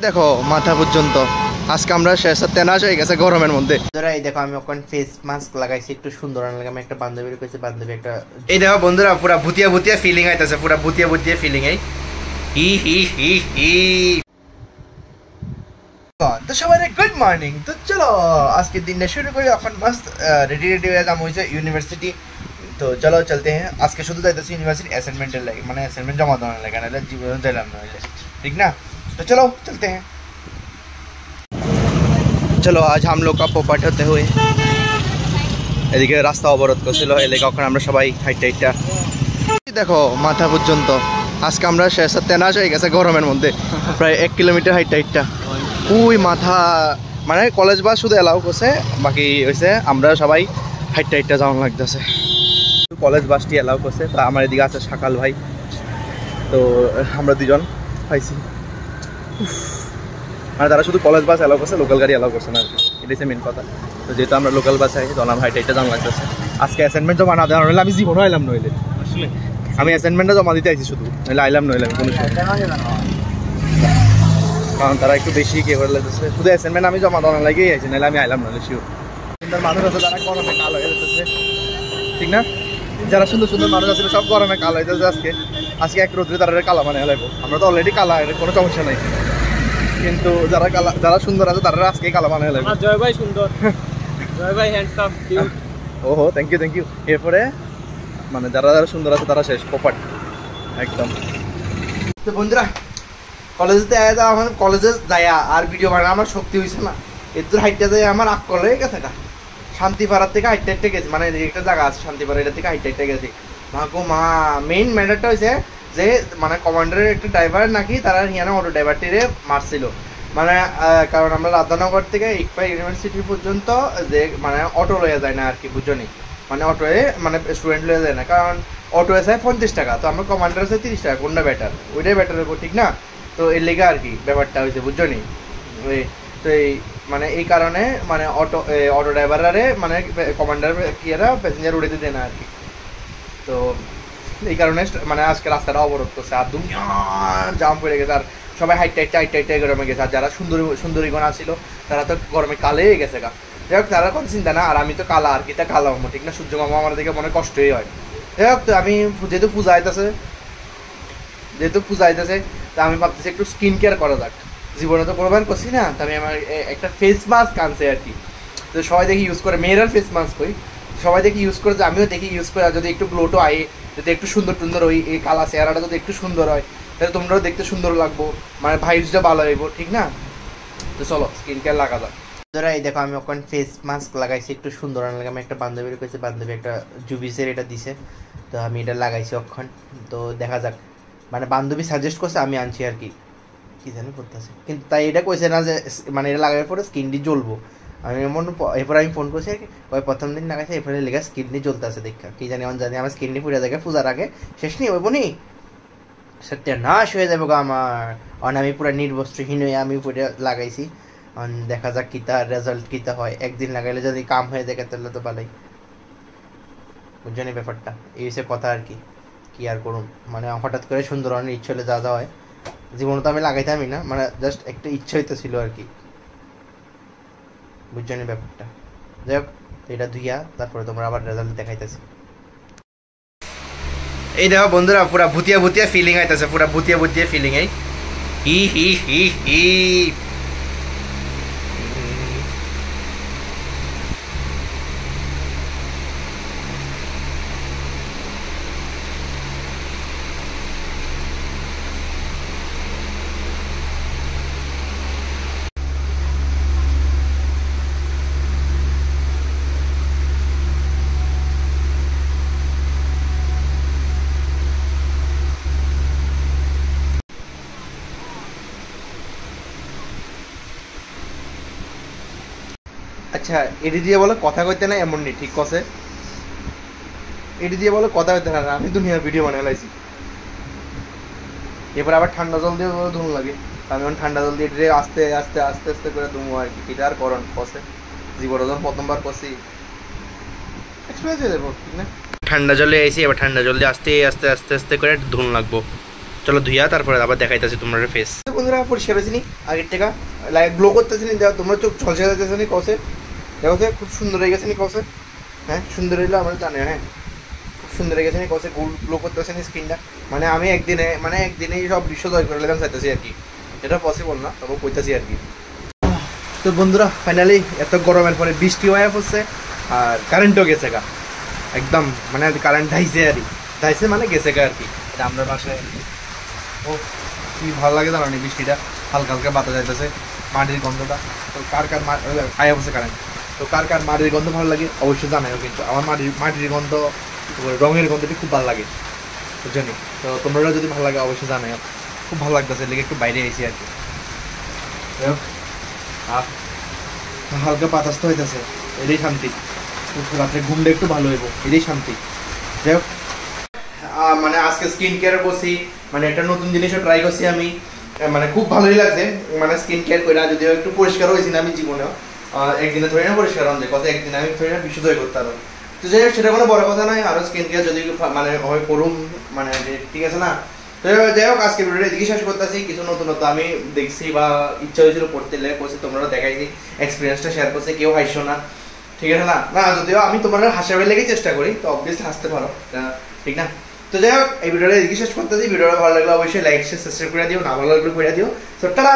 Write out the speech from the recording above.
দেখো মাথা পর্যন্ত আজকে আমরা শেষ তেনাশ হয়ে গেছে গরমের মধ্যে। এই দেখো আমি ওখানে ফেস মাস্ক লাগাইছি একটু সুন্দর লাগে। আমি একটা বান্ধবীর কইছি, বান্ধবী একটা এই দেখো বন্ধুরা পুরা ভুতিয়া ভুতিয়া ফিলিং আইতাছে, পুরা ভুতিয়া ভুতিয়া ফিলিং এই হি হি হি হি। তো সবাই গুড মর্নিং। তো চলো আজকে দিনটা শুরু করি। এখন মাস্ট রেডি রেডি হয়ে যাম হয়েছে ইউনিভার্সিটি। তো চলো চলতে হ্যাঁ। আজকে শুধু যাইতেছি ইউনিভার্সিটি অ্যাসাইনমেন্টের লাগে, মানে অ্যাসাইনমেন্ট জমা দেওয়ার লাগে, না জীবনে যাইলাম না হইলে ठीक ना। तो चलो चलते हैं। चलो आज हम लोग का पोपाट होते हुए এদিকে রাস্তা অবরোধ করছিল, এলাকা ওখানে আমরা সবাই হাইটা হাইটা দেখো মাথা পর্যন্ত আজকে আমরা শেষ তেনাশ হয়ে গেছে গরমের মধ্যে, প্রায় 1 কিলোমিটার হাইটা হাইটা। ওই মাথা মানে কলেজ বাস শুধু এলাও করছে, বাকি হয়েছে আমরা সবাই হাইটা হাইটা যাওয়া লাগতেছে। কলেজ বাসটি এলাও করছে। তা আমার এদিকে আছে সকাল ভাই, তো আমরা দুজন পাইছি। মানে তারা শুধু কলেজ বাস এলাও করছে, লোকাল গাড়ি এলাও করছে না আর কি, এটাই হচ্ছে মেন কথা। তো যেহেতু আমরা লোকাল বাস আই, তখন আমরা হাইটা হাইটা যাওয়া লাগতেছে। আজকে অ্যাসাইনমেন্ট জমা না দেওয়া হলে আমি জীবনও আইলাম নইলে, আসলে আমি অ্যাসাইনমেন্টটা জমা দিতে আইছি শুধু, নাহলে আইলাম নইলে আমি কোনো সময়। কারণ তারা একটু বেশি কে করে লাগতেছে, শুধু অ্যাসাইনমেন্ট আমি জমা দেওয়া লাগেই আইছি, নাহলে আমি আইলাম নইলে শিওর। সুন্দর মানুষ আছে যারা গরমে কালো হয়ে যেতেছে, ঠিক না? যারা সুন্দর সুন্দর মানুষ আছে সব গরমে কালো হয়ে যাচ্ছে। আজকে আজকে এক রোদ্রে তারা কালা মানে লাগবো। আমরা তো অলরেডি কালা, এর কোনো সমস্যা নাই, কিন্তু যারা কালা, যারা সুন্দর আছে তারা আজকে কালা মানে লাগবে। জয় ভাই সুন্দর, জয় ভাই হ্যান্ডসাম, কিউট। ওহো থ্যাংক ইউ থ্যাংক ইউ। এরপরে মানে যারা যারা সুন্দর আছে তারা শেষ পোপাট একদম। তো বন্ধুরা কলেজে যাওয়া, আমার কলেজে যাইয়া আর ভিডিও বানানো আমার শক্তি হয়েছে না। এর হাইটটা যাই আমার আগ করে গেছে না। শান্তিপাড়ার থেকে হাইটটা হাইটে গেছি, মানে একটা জায়গা আছে শান্তিপাড়া, এটা থেকে হাইটটা হাইটে গেছি। মা গো মা, মেইন ম্যাটারটা হয়েছে যে মানে কমান্ডারের একটা ড্রাইভার নাকি তারা হিয়ানা অটো ড্রাইভারটিরে মারছিল। মানে কারণ আমরা রাধানগর থেকে ইকফা ইউনিভার্সিটি পর্যন্ত যে মানে অটো লইয়া যায় না আর কি, বুঝনি? মানে অটোয়ে মানে স্টুডেন্ট লইয়া যায় না, কারণ অটো এসে 50 টাকা, তো আমরা কমান্ডার আছে 30 টাকা, কোনটা বেটার? ওইটাই বেটার হবো, ঠিক না? তো এর লেগে আর কি ব্যাপারটা হয়েছে, বুঝনি? ওই তো এই মানে এই কারণে মানে অটো ড্রাইভাররা মানে কমান্ডার কিয়েরা প্যাসেঞ্জার উড়াইতে দেয় না আর কি। তো এই কারণে মানে আজকে রাস্তাটা অবরোধ করছে, আর দুনিয়ার জাম পড়ে গেছে, আর সবাই হাইটটা হাইটটা হাইটটা হাইটটা গরমে গেছে। আর যারা সুন্দরীগণ ছিল তারা তো গরমে কালে গেছে গা। যাই হোক তারা কোনো চিন্তা না, আর আমি তো কালা আর কি, তা কালো হবো, ঠিক না? সূর্য মামা আমার দেখে মনে কষ্টই হয়। যাই হোক তো আমি যেহেতু পূজা আইতেছে তা আমি ভাবতেছি একটু স্কিন কেয়ার করা যাক। জীবনে তো কোনোবার করছি না, তো আমি আমার একটা ফেস মাস্ক আনছি আর কি। তো সবাই দেখি ইউজ করে, মেয়েরার ফেস মাস্ক হই, সবাই দেখি ইউজ করে, আমিও দেখি ইউজ করে। যদি একটু গ্লোটো আয়, যদি একটু সুন্দর টুন্দর ওই এই কালা চেহারাটা যদি একটু সুন্দর হয়, তাহলে তোমরাও দেখতে সুন্দর লাগবো, মানে ভাইবসটা ভালো হইব, ঠিক না? তো চলো স্কিন কেয়ার লাগা যাক। এই দেখো আমি ওখানে ফেস মাস্ক লাগাইছি একটু সুন্দর লাগে। আমি একটা বান্ধবীর কইছি, বান্ধবী একটা জুবিসের এটা দিছে, তো আমি এটা লাগাইছি অক্ষণ। তো দেখা যাক, মানে বান্ধবী সাজেস্ট করছে, আমি আনছি আর কি, কি জানি করতেছে। কিন্তু তাই এটা কইছে না যে মানে এটা লাগানোর পরে স্কিনটি জ্বলবো। আমি এমন এরপরে আমি ফোন করছি, ওই প্রথম দিন লাগাইছে, এরপরে লেগে স্কিনটি জ্বলতে আছে দেখা, কি জানি আমার জানি আমার স্কিনটি পুড়ে যায় পূজার আগে, শেষ নেই ওইব নি, সত্যি নাশ হয়ে যাবো গো আমার। অন আমি পুরো নির্বস্ত্রহীন হয়ে আমি পুরো লাগাইছি, দেখা যাক কিতা রেজাল্ট কিতা হয়। একদিন লাগাইলে যদি কাম হয়ে যায় তাহলে তো ভালোই, বুঝছেন এই ব্যাপারটা। এই হচ্ছে কথা আর কি, কি আর করুন, মানে হঠাৎ করে সুন্দর অনেক ইচ্ছে হলে যা হয়। জীবনে তো আমি লাগাইতামই না, মানে জাস্ট একটা ইচ্ছা হইতে ছিল আর কি, বুঝছেন এই ব্যাপারটা। যাই হোক এটা ধুইয়া তারপরে তোমরা আবার রেজাল্ট দেখাইতেছি। এই দেখো বন্ধুরা পুরা ভুতিয়া ভুতিয়া ফিলিং আইতেছে, পুরা ভুতিয়া ভুতিয়া ফিলিং এই হি হি হি হি। আচ্ছা এটি দিয়ে বলে কথা কইতে না, এমন নেই, ঠিক কছে এটি দিয়ে বলে কথা কইতে না, আমি দুনিয়ার ভিডিও বানাই লাইছি। এরপর আবার ঠান্ডা জল দিয়ে ধুন লাগে, আমি এখন ঠান্ডা জল দিয়ে আস্তে আস্তে আস্তে আস্তে করে ধুমো আর কি। এটা আর করণ কছে জীবনে যখন প্রথমবার কষি এক্সপিরিয়েন্স হয়ে যাবো, ঠিক না? ঠান্ডা জলে এসে এবার ঠান্ডা জল দিয়ে আস্তে আস্তে আস্তে আস্তে করে ধুন লাগবো, চলো ধুইয়া তারপরে আবার দেখাইতেছি তোমরা ফেস। বন্ধুরা পরিষ্কার হয়েছে নি আগের থেকে, লাইক গ্লো করতেছে নি, তোমরা চোখ ঝলসে যাইতেছে নি কসে, দেখো খুব সুন্দর হয়ে গেছে নি কসে। হ্যাঁ সুন্দর হইলো আমরা জানি, হ্যাঁ খুব সুন্দর হয়ে গেছে নি কসে, গ্লো করতেছে নি স্কিনটা। মানে আমি একদিনেই সব বিশ্ব জয় করে লেখান চাইতেছি আর কি, এটা পসিবল না তবু কইতেছি আর কি। তো বন্ধুরা ফাইনালি এত গরমের পরে বৃষ্টি হয়ে পড়ছে আর কারেন্টও গেছে গা একদম, মানে কারেন্ট ধাইছে আর কি, ধাইছে মানে গেছে গা আর কি। এটা আমরা বাসায় ও কি ভালো লাগে জানো বৃষ্টিটা, হালকা হালকা বাতাস যাইতেছে, মাটির গন্ধটা। তো কার আয়া বসে কারেন্ট, তো কার মাটির গন্ধ ভালো লাগে অবশ্যই জানাইও, কিন্তু আমার মাটির গন্ধ রঙের গন্ধটি খুব ভালো লাগে বুঝলি। তো তোমরা যদি ভালো লাগে অবশ্যই জানাইও, খুব ভালো লাগতেছে লেগে একটু বাইরে এসেছি আর কি। হালকা বাতাস তো হইতেছে, এটাই শান্তি। রাত্রে ঘুমটা একটু ভালো হইব, এটাই শান্তি। যাই হোক মানে আজকে স্কিন কেয়ার করছি, মানে একটা নতুন জিনিসও ট্রাই করছি আমি, মানে খুব ভালোই লাগছে। মানে স্কিন কেয়ার করে যদিও একটু পরিষ্কার হয়েছি না আমি জীবনেও, একদিনে ধরে না পরিষ্কার হন, কত একদিন আমি ধরে না বিশুদ্ধই করতে পারবো। তো যাই হোক সেটা কোনো বড় কথা নয়, আরও স্কিন কেয়ার যদি মানে হয় করুন, মানে ঠিক আছে না। তো যাই হোক আজকে ভিডিওটা এদিকে শেষ করতেছি। কিছু নতুনত্ব আমি দেখছি বা ইচ্ছা হয়েছিল করতে করছি, তোমরা দেখাইছি, এক্সপিরিয়েন্সটা শেয়ার করছে, কেউ হাসছো না, ঠিক আছে না। না যদিও আমি তোমার হাসাবে লেগে চেষ্টা করি, তো অবভিয়াসলি হাসতে পারো, ঠিক না। তো যাই হোক এই ভিডিওটা এদিকে শেষ করতেছি। ভিডিওটা ভালো লাগলে অবশ্যই লাইক শেয়ার সাবস্ক্রাইব করে দিও, না ভালো লাগলে করে দিও। তো টাটা।